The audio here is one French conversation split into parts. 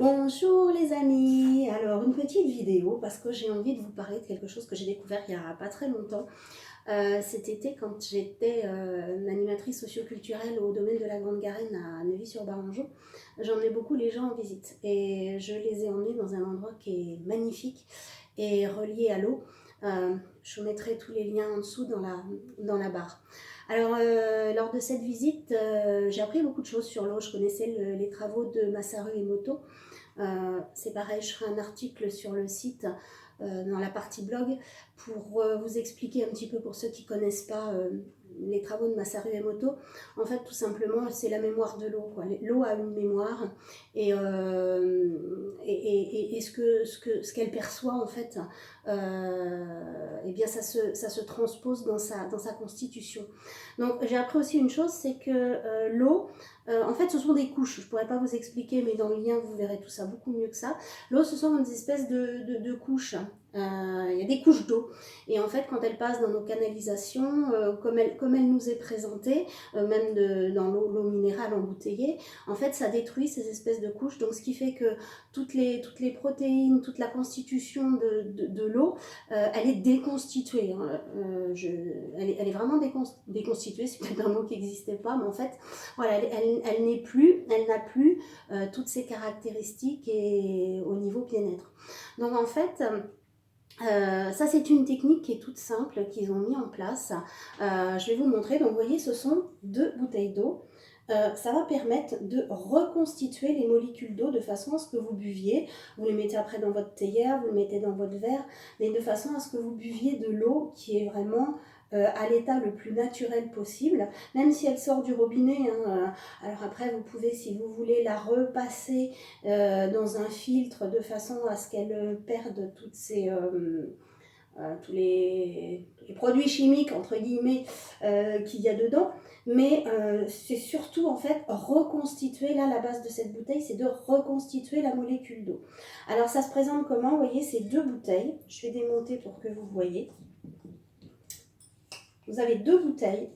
Bonjour les amis, alors une petite vidéo parce que j'ai envie de vous parler de quelque chose que j'ai découvert il n'y a pas très longtemps. Cet été quand j'étais animatrice socioculturelle au domaine de la Grande Garenne à Neuvy-sur-Barangeon, j'emmenais beaucoup les gens en visite et je les ai emmenés dans un endroit qui est magnifique et relié à l'eau. Je vous mettrai tous les liens en dessous dans la barre. Alors, lors de cette visite, j'ai appris beaucoup de choses sur l'eau. Je connaissais les travaux de Masaru Emoto. C'est pareil, je ferai un article sur le site dans la partie blog pour vous expliquer un petit peu pour ceux qui ne connaissent pas les travaux de Masaru Emoto. En fait, tout simplement, c'est la mémoire de l'eau. L'eau a une mémoire et ce qu'elle perçoit, en fait, eh bien, ça se transpose dans sa constitution. Donc, j'ai appris aussi une chose, c'est que l'eau, en fait, ce sont des couches. Je ne pourrais pas vous expliquer, mais dans le lien, vous verrez tout ça beaucoup mieux que ça. L'eau, ce sont des espèces de couches. Il y a des couches d'eau. Et en fait, quand elle passe dans nos canalisations, comme elle nous est présentée, même dans l'eau minérale embouteillée, en fait, ça détruit ces espèces de couches. Donc, ce qui fait que toutes les protéines, toute la constitution de l'eau, elle est déconstituée. Hein. Elle est vraiment déconstituée. C'est peut-être un mot qui n'existait pas, mais en fait, voilà, elle n'a plus toutes ces caractéristiques et au niveau bien-être. Donc en fait, ça c'est une technique qui est toute simple qu'ils ont mis en place. Je vais vous montrer. Donc vous voyez, ce sont 2 bouteilles d'eau. Ça va permettre de reconstituer les molécules d'eau de façon à ce que vous buviez. Vous les mettez après dans votre théière, vous le mettez dans votre verre, mais de façon à ce que vous buviez de l'eau qui est vraiment à l'état le plus naturel possible, même si elle sort du robinet. Hein. Alors après, vous pouvez, si vous voulez, la repasser dans un filtre de façon à ce qu'elle perde toutes tous les produits chimiques entre guillemets qu'il y a dedans, mais c'est surtout en fait reconstituer, là la base de cette bouteille c'est de reconstituer la molécule d'eau. Alors ça se présente comment? Vous voyez ces 2 bouteilles, je vais démonter pour que vous voyez. Vous avez 2 bouteilles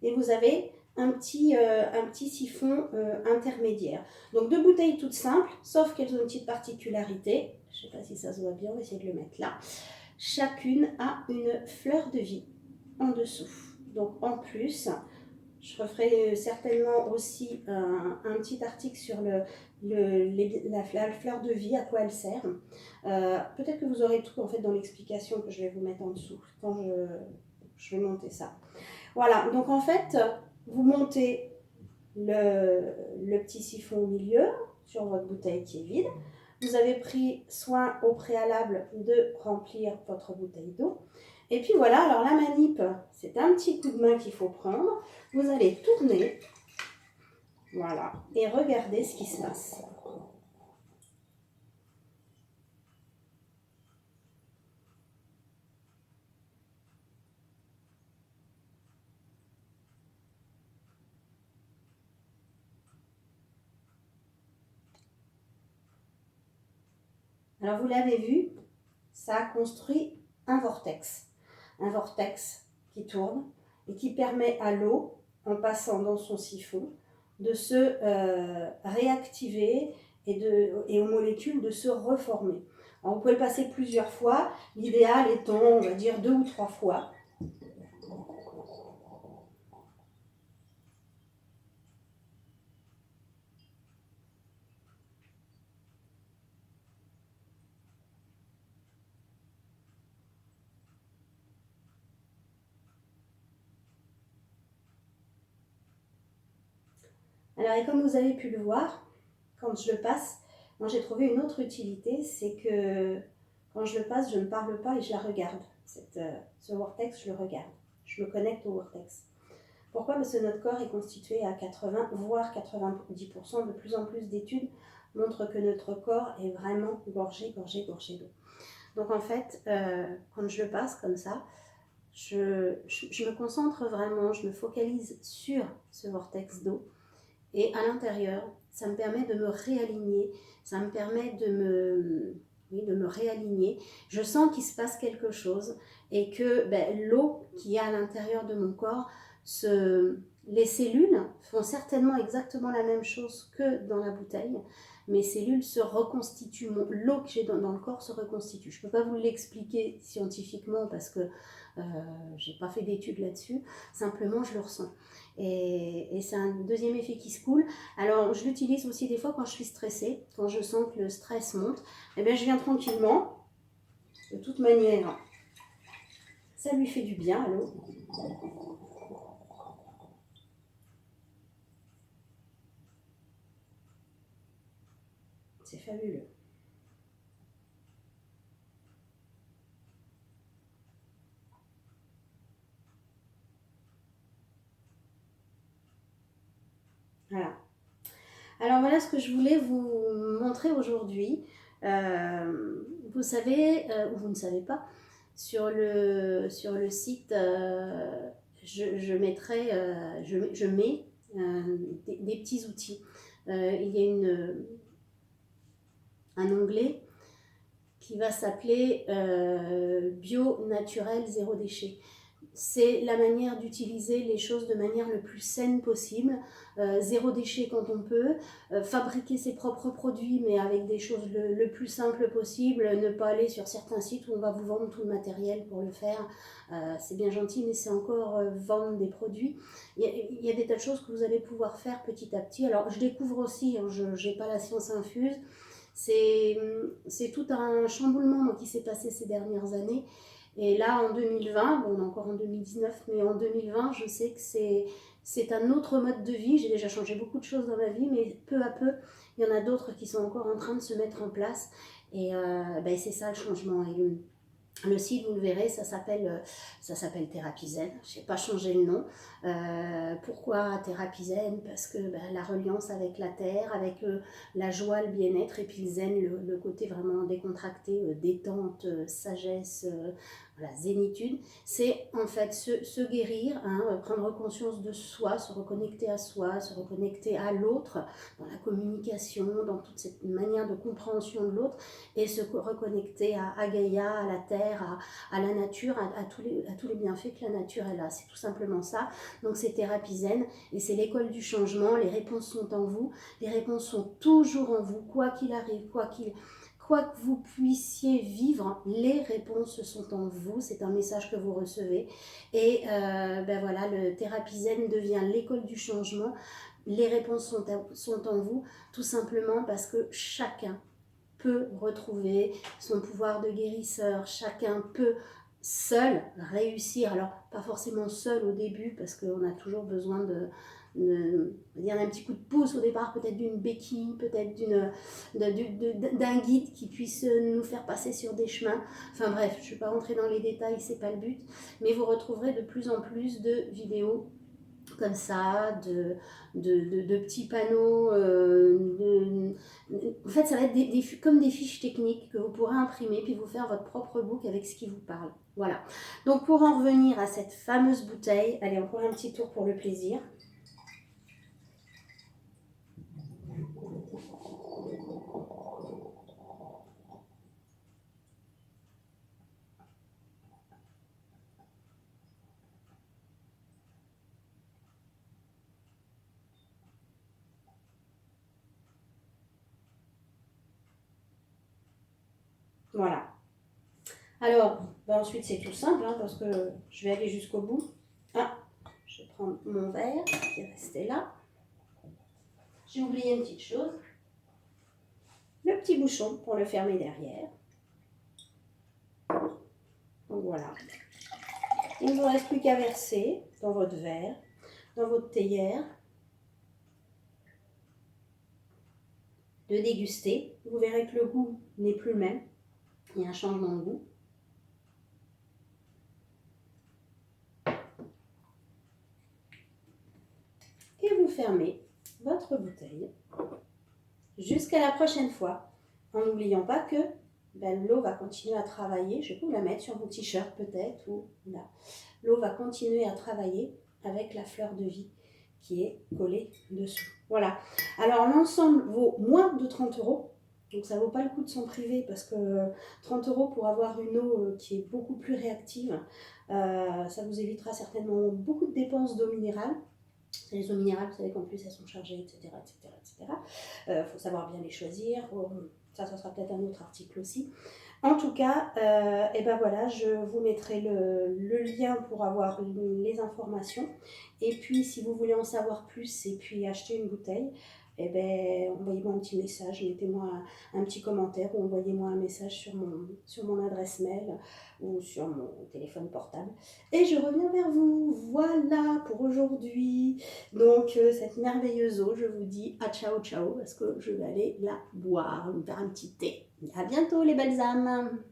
et vous avez un petit siphon intermédiaire. Donc 2 bouteilles toutes simples, sauf qu'elles ont une petite particularité. Je ne sais pas si ça se voit bien, on va essayer de le mettre là. Chacune a une fleur de vie en dessous. Donc en plus, je referai certainement aussi un petit article sur la fleur de vie, à quoi elle sert. Peut-être que vous aurez tout en fait dans l'explication que je vais vous mettre en dessous quand je vais monter ça. Voilà, donc en fait, vous montez le petit siphon au milieu sur votre bouteille qui est vide. Vous avez pris soin au préalable de remplir votre bouteille d'eau. Et puis voilà, alors la manip, c'est un petit coup de main qu'il faut prendre. Vous allez tourner, voilà, et regarder ce qui se passe. Alors vous l'avez vu, ça a construit un vortex. Un vortex qui tourne et qui permet à l'eau, en passant dans son siphon, de se réactiver et aux molécules de se reformer. Alors vous pouvez le passer plusieurs fois, l'idéal étant, on va dire, 2 ou 3 fois. Alors, et comme vous avez pu le voir, quand je le passe, moi j'ai trouvé une autre utilité, c'est que quand je le passe, je ne parle pas et je la regarde. Ce vortex, je le regarde. Je me connecte au vortex. Pourquoi? Parce que notre corps est constitué à 80, voire 90%. De plus en plus d'études montrent que notre corps est vraiment gorgé d'eau. Donc en fait, quand je le passe comme ça, je me concentre vraiment, je me focalise sur ce vortex d'eau. Et à l'intérieur, ça me permet de me réaligner, ça me permet de me réaligner. Je sens qu'il se passe quelque chose et que l'eau qui est à l'intérieur de mon corps se Les cellules font certainement exactement la même chose que dans la bouteille. Mes cellules se reconstituent, l'eau que j'ai dans le corps se reconstitue. Je ne peux pas vous l'expliquer scientifiquement parce que je n'ai pas fait d'études là-dessus, simplement je le ressens. Et c'est un deuxième effet qui se coule. Alors je l'utilise aussi des fois quand je suis stressée, quand je sens que le stress monte, eh bien je viens tranquillement, de toute manière, ça lui fait du bien à l'eau. C'est fabuleux. Voilà. Alors voilà ce que je voulais vous montrer aujourd'hui. Vous savez, ou vous ne savez pas, sur le site, je mettrai, je mets des petits outils. Il y a un onglet qui va s'appeler Bio Naturel Zéro Déchet. C'est la manière d'utiliser les choses de manière le plus saine possible, zéro déchet quand on peut, fabriquer ses propres produits mais avec des choses le plus simple possible, ne pas aller sur certains sites où on va vous vendre tout le matériel pour le faire, c'est bien gentil mais c'est encore vendre des produits. Il y a des tas de choses que vous allez pouvoir faire petit à petit. Alors je découvre aussi, hein, je n'ai pas la science infuse, c'est tout un chamboulement moi, qui s'est passé ces dernières années. Et là, en 2020, bon, on est encore en 2019, mais en 2020, je sais que c'est un autre mode de vie. J'ai déjà changé beaucoup de choses dans ma vie, mais peu à peu, il y en a d'autres qui sont encore en train de se mettre en place. Et ben, c'est ça le changement. Et le site, vous le verrez, ça s'appelle Thérapie Zen. Je n'ai pas changé le nom. Pourquoi Thérapie Zen? Parce que la reliance avec la terre, avec la joie, le bien-être, et puis le zen, le côté vraiment décontracté, détente, sagesse, voilà, zénitude. C'est en fait se guérir, hein, prendre conscience de soi, se reconnecter à soi, se reconnecter à l'autre, dans la communication, dans toute cette manière de compréhension de l'autre, et se reconnecter à Gaïa, à la terre, à la nature, à tous les bienfaits que la nature elle a. C'est tout simplement ça. Donc c'est Thérapie Zen et c'est l'école du changement. Les réponses sont en vous. Les réponses sont toujours en vous, quoi qu'il arrive, quoi que vous puissiez vivre, les réponses sont en vous. C'est un message que vous recevez. Et ben voilà, le Thérapie Zen devient l'école du changement. Les réponses sont en vous, tout simplement parce que chacun peut retrouver son pouvoir de guérisseur, chacun peut seul réussir, alors pas forcément seul au début parce qu'on a toujours besoin d'un petit coup de pouce au départ, peut-être d'une béquille, peut-être d'un guide qui puisse nous faire passer sur des chemins, enfin bref, je ne vais pas rentrer dans les détails, c'est pas le but, mais vous retrouverez de plus en plus de vidéos comme ça, de petits panneaux. En fait, ça va être comme des fiches techniques que vous pourrez imprimer, puis vous faire votre propre book avec ce qui vous parle. Voilà. Donc, pour en revenir à cette fameuse bouteille, allez, encore un petit tour pour le plaisir. Voilà. Alors, ensuite, c'est tout simple, hein, parce que je vais aller jusqu'au bout. Ah, je vais prendre mon verre qui est resté là. J'ai oublié une petite chose. Le petit bouchon pour le fermer derrière. Donc voilà. Il ne vous reste plus qu'à verser dans votre verre, dans votre théière, de déguster. Vous verrez que le goût n'est plus le même. Il y a un changement de goût. Et vous fermez votre bouteille jusqu'à la prochaine fois, en n'oubliant pas que l'eau va continuer à travailler. Je vais vous la mettre sur mon t-shirt peut-être, ou là. L'eau va continuer à travailler avec la fleur de vie qui est collée dessous. Voilà. Alors l'ensemble vaut moins de 30 €. Donc ça ne vaut pas le coup de s'en priver parce que 30 € pour avoir une eau qui est beaucoup plus réactive, ça vous évitera certainement beaucoup de dépenses d'eau minérale. C'est les eaux minérales, vous savez qu'en plus elles sont chargées, etc. etc., etc. Faut savoir bien les choisir. Ça sera peut-être un autre article aussi. En tout cas, et ben voilà, je vous mettrai le lien pour avoir les informations. Et puis, si vous voulez en savoir plus et puis acheter une bouteille, et ben, envoyez-moi un petit message, mettez-moi un petit commentaire ou envoyez-moi un message sur mon adresse mail ou sur mon téléphone portable. Et je reviens vers vous. Voilà pour aujourd'hui. Donc, cette merveilleuse eau, je vous dis à ciao ciao parce que je vais aller la boire, me faire un petit thé. À bientôt les belles âmes.